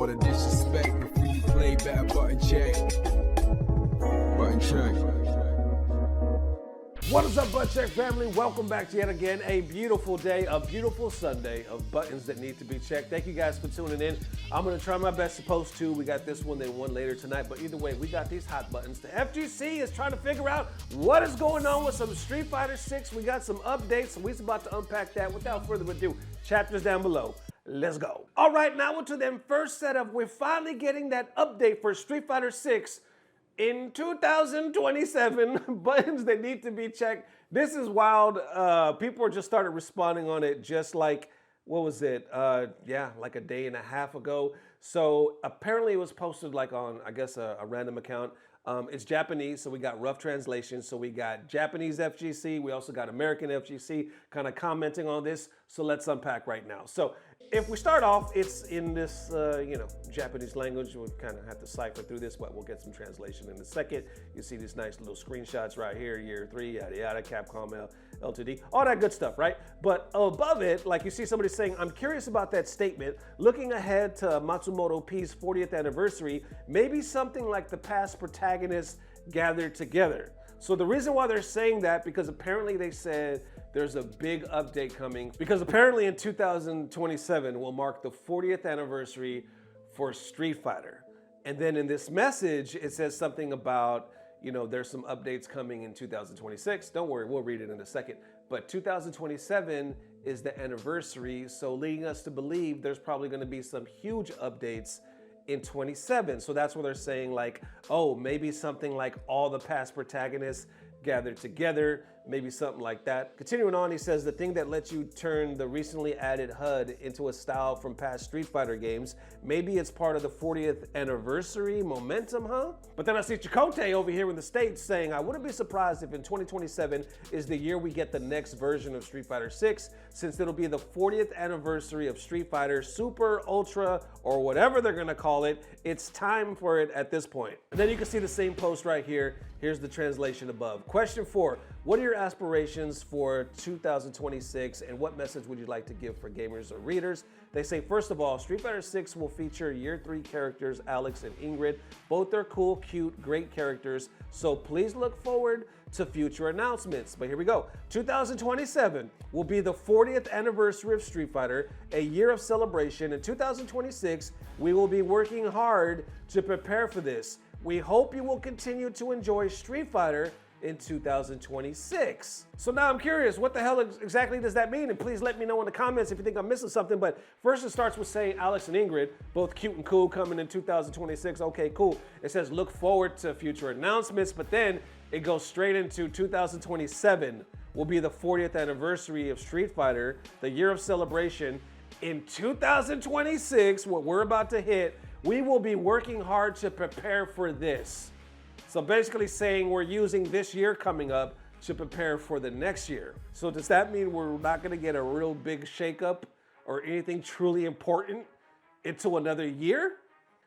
All the disrespect before you play back, button check. Button check. What is up, Butt Check family? Welcome back to yet again a beautiful day, a beautiful Sunday of buttons that need to be checked. Thank you guys for tuning in. I'm going to try my best to post two. We got this one, then one later tonight. But either way, we got these hot buttons. The FGC is trying to figure out what is going on with some Street Fighter 6. We got some updates, and we're about to unpack that. Without further ado, chapters down below. Let's go. All right, now to them first setup. We're finally getting that update for Street Fighter 6 in 2027, buttons that need to be checked. This is wild. People just started responding on it just like, what was it? Like a day and a half ago. So apparently it was posted like on, I guess, a random account. It's Japanese, so we got rough translation. So we got Japanese FGC. We also got American FGC kind of commenting on this. So let's unpack right now. So if we start off, it's in this, Japanese language. We'll kind of have to cipher through this, but we'll get some translation in a second. You see these nice little screenshots right here, year 3, yada, yada, Capcom, Ltd, all that good stuff, right? But above it, like you see somebody saying, I'm curious about that statement. Looking ahead to Matsumoto P's 40th anniversary, maybe something like the past protagonists gathered together. So the reason why they're saying that, because apparently they said there's a big update coming, because apparently in 2027 will mark the 40th anniversary for Street Fighter. And then in this message, it says something about, there's some updates coming in 2026. Don't worry, we'll read it in a second. But 2027 is the anniversary, so leading us to believe there's probably gonna be some huge updates in 27. So that's what they're saying, like, oh, maybe something like all the past protagonists gathered together, maybe something like that. Continuing on, he says, the thing that lets you turn the recently added HUD into a style from past Street Fighter games, maybe it's part of the 40th anniversary momentum, huh? But then I see Chakotay over here in the States saying, I wouldn't be surprised if in 2027 is the year we get the next version of Street Fighter 6, since it'll be the 40th anniversary of Street Fighter Super, Ultra, or whatever they're gonna call it. It's time for it at this point. And then you can see the same post right here. Here's the translation above. Question 4, what are your aspirations for 2026 and what message would you like to give for gamers or readers? They say, first of all, Street Fighter 6 will feature year 3 characters, Alex and Ingrid. Both are cool, cute, great characters, so please look forward to future announcements. But here we go. 2027 will be the 40th anniversary of Street Fighter, a year of celebration. In 2026, we will be working hard to prepare for this. We hope you will continue to enjoy Street Fighter in 2026. So now I'm curious, what the hell exactly does that mean? And please let me know in the comments if you think I'm missing something. But first it starts with saying Alex and Ingrid, both cute and cool, coming in 2026. Okay, cool. It says look forward to future announcements, but then it goes straight into 2027 will be the 40th anniversary of Street Fighter, the year of celebration. In 2026, what we're about to hit, we will be working hard to prepare for this. So basically saying we're using this year coming up to prepare for the next year. So does that mean we're not gonna get a real big shakeup or anything truly important into another year?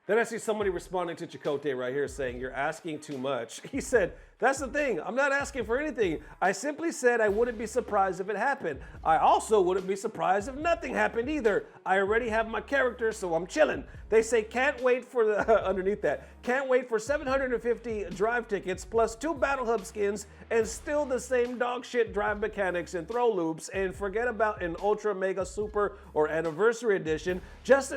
Then I see somebody responding to Chakotay right here saying, you're asking too much. He said, that's the thing, I'm not asking for anything. I simply said I wouldn't be surprised if it happened. I also wouldn't be surprised if nothing happened either. I already have my character, so I'm chilling. They say, can't wait for the, underneath that, can't wait for 750 drive tickets plus 2 Battle Hub skins and still the same dog shit drive mechanics and throw loops, and forget about an Ultra, Mega, Super, or Anniversary Edition. Just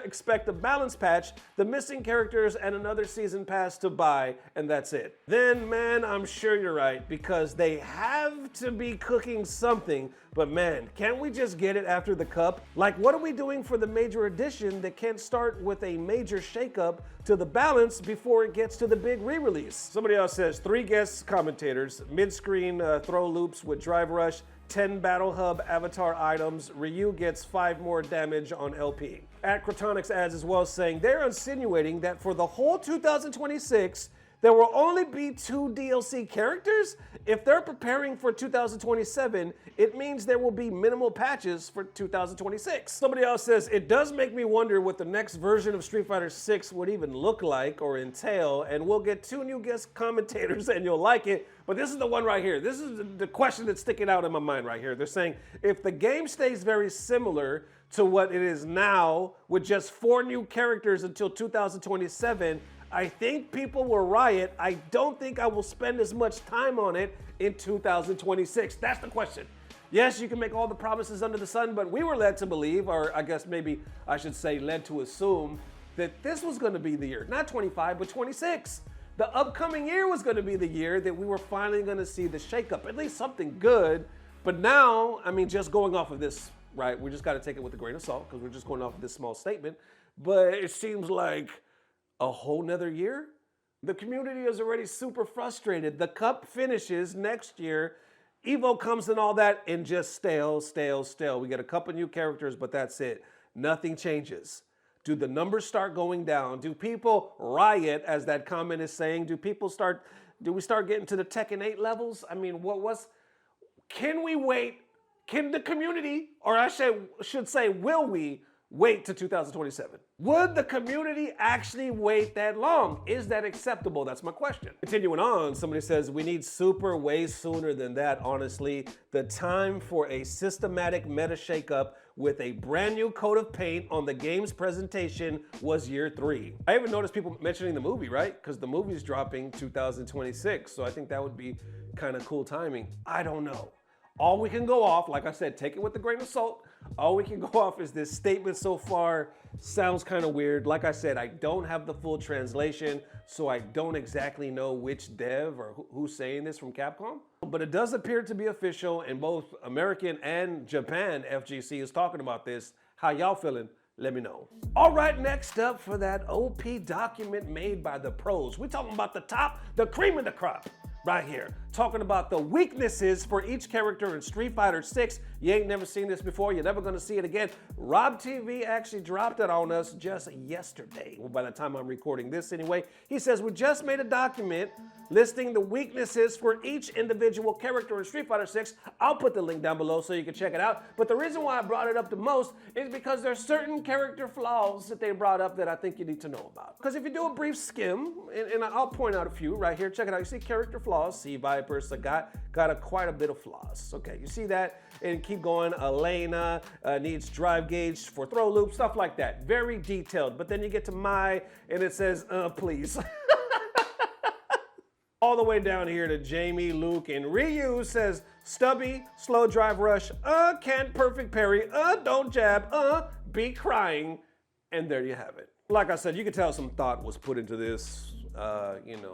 expect a balance patch, the missing characters, and another season pass to buy, and that's it. Then, man, I'm sure you're right, because they have to be cooking something, but man, can't we just get it after the cup? Like, what are we doing for the major edition that can't start with a major shakeup to the balance before it gets to the big re-release? Somebody else says, 3 guest commentators, mid-screen throw loops with drive rush, 10 Battle Hub avatar items, Ryu gets 5 more damage on LP. At Crotonics adds as well, saying they're insinuating that for the whole 2026, there will only be 2 DLC characters? If they're preparing for 2027, it means there will be minimal patches for 2026. Somebody else says, it does make me wonder what the next version of Street Fighter 6 would even look like or entail, and we'll get 2 new guest commentators and you'll like it, But this is the one right here. This is the question that's sticking out in my mind right here. They're saying if the game stays very similar to what it is now with just 4 new characters until 2027, I think people will riot. I don't think I will spend as much time on it in 2026. That's the question. Yes, you can make all the promises under the sun, but we were led to believe, or I guess maybe I should say led to assume, that this was going to be the year. Not 25, but 26. The upcoming year was going to be the year that we were finally going to see the shakeup, at least something good. But now, I mean, just going off of this, right, we just got to take it with a grain of salt because we're just going off of this small statement. But it seems like a whole nother year. The community is already super frustrated. The cup finishes next year. Evo comes and all that, and just stale. We get a couple new characters, but that's it. Nothing changes. Do the numbers start going down? Do people riot, as that comment is saying? Do we start getting to the Tekken 8 levels? I mean, can we wait? Can the community, or I should say, will we wait to 2027? Would the community actually wait that long? Is that acceptable? That's my question. Continuing on, somebody says, we need super way sooner than that, honestly. The time for a systematic meta shakeup with a brand new coat of paint on the game's presentation was year 3. I even noticed people mentioning the movie, right? Because the movie's dropping 2026, so I think that would be kind of cool timing. I don't know. All we can go off, like I said, take it with a grain of salt. All we can go off is this statement so far. Sounds kind of weird. Like I said, I don't have the full translation, so I don't exactly know which dev or who's saying this from Capcom. But it does appear to be official, and both American and Japan FGC is talking about this. How y'all feeling? Let me know. All right, next up for that OP document made by the pros. We're talking about the cream of the crop. Right here, talking about the weaknesses for each character in Street Fighter 6. You ain't never seen this before, you're never gonna see it again. RobTV actually dropped it on us just yesterday. Well, by the time I'm recording this anyway, he says, we just made a document listing the weaknesses for each individual character in Street Fighter 6. I'll put the link down below so you can check it out. But the reason why I brought it up the most is because there's certain character flaws that they brought up that I think you need to know about. Because if you do a brief skim, and I'll point out a few right here, check it out. You see character flaws, see Viper, Sagat, got quite a bit of flaws. Okay, you see that, and keep going. Elena needs drive gauge for throw loop, stuff like that. Very detailed. But then you get to Mai, and it says, please. All the way down here to Jamie, Luke, and Ryu says, stubby, slow drive rush, can't perfect parry, don't jab, be crying. And there you have it. Like I said, you can tell some thought was put into this.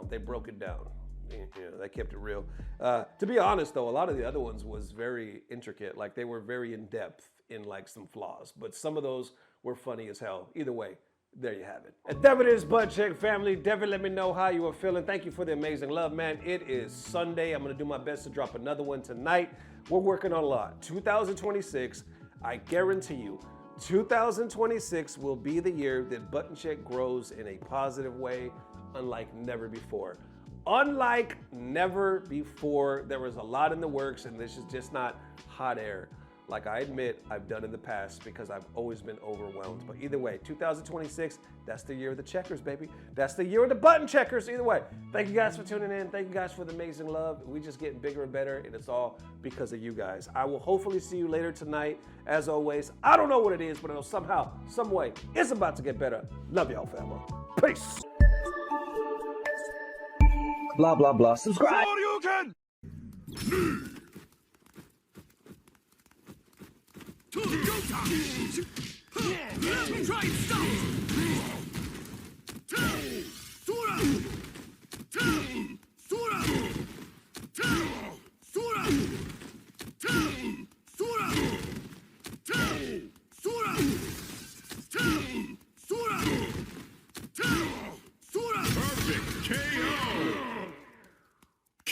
They broke it down. They kept it real. To be honest, though, a lot of the other ones was very intricate. Like, they were very in-depth in, like, some flaws. But some of those were funny as hell. Either way, there you have it. And there it is, Butt Check family. Definitely let me know how you are feeling. Thank you for the amazing love, man. It is Sunday. I'm going to do my best to drop another one tonight. We're working on a lot. 2026, I guarantee you, 2026 will be the year that Button Check grows in a positive way, unlike never before. Unlike never before, there was a lot in the works, and this is just not hot air. Like I admit, I've done in the past because I've always been overwhelmed. But either way, 2026, that's the year of the checkers, baby. That's the year of the button checkers. Either way, thank you guys for tuning in. Thank you guys for the amazing love. We just getting bigger and better, and it's all because of you guys. I will hopefully see you later tonight. As always, I don't know what it is, but it'll somehow, some way, it's about to get better. Love y'all, family. Peace. Blah, blah, blah. Subscribe. Go time! Try and stop!